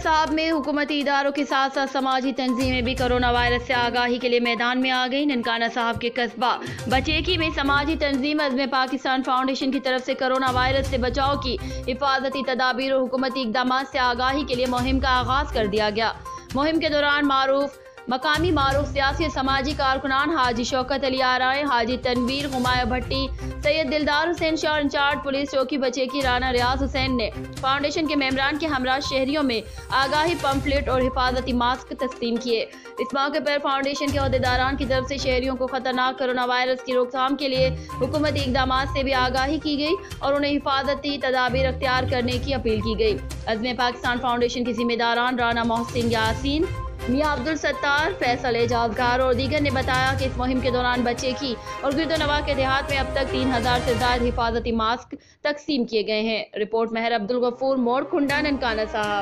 साहब में हुकूमती इदारों के साथ साथ समाजी तंजीमें भी कोरोना वायरस से आगाही के लिए मैदान में आ गई। ननकाना साहब के कस्बा बचेकी में समाजी तंजीम अज़्म पाकिस्तान फाउंडेशन की तरफ से कोरोना वायरस से बचाव की हिफाजती तदाबीर और हुकूमती इक़दाम से आगाही के लिए मुहिम का आगाज कर दिया गया। मुहिम के दौरान मकामी मारूफ सियासी और समाजी कारकुनान हाजी शौकत अली आराय, हाजी तनवीर, हुमायूं भट्टी, सैयद दिलदार हुसैन शाह, इंचार्ज पुलिस चौकी बचेकी राना रियाज हुसैन ने फाउंडेशन के मेंबरान के हमरा शहरियों में आगाही पंफलेट और हिफाजती मास्क तस्लीम किए। इस मौके पर फाउंडेशन के अहदेदारान की तरफ से शहरियों को खतरनाक कोरोना वायरस की रोकथाम के लिए हुकूमती इक़दाम से भी आगाही की गई और उन्हें हिफाजती तदाबीर अख्तियार करने की अपील की गई। अज़्म पाकिस्तान फाउंडेशन के जिम्मेदारान राना मोहसिन यासीन, मियां अब्दुल सत्तार, फैसल एजाजगार और दीगर ने बताया कि इस मुहिम के दौरान बचेकी और गिरदोनवा के देहात में अब तक 3000 से ज्यादा हिफाजती मास्क तकसीम किए गए हैं। रिपोर्ट महर अब्दुल गफूर, मोड़ खुंडा, ननकाना साहब।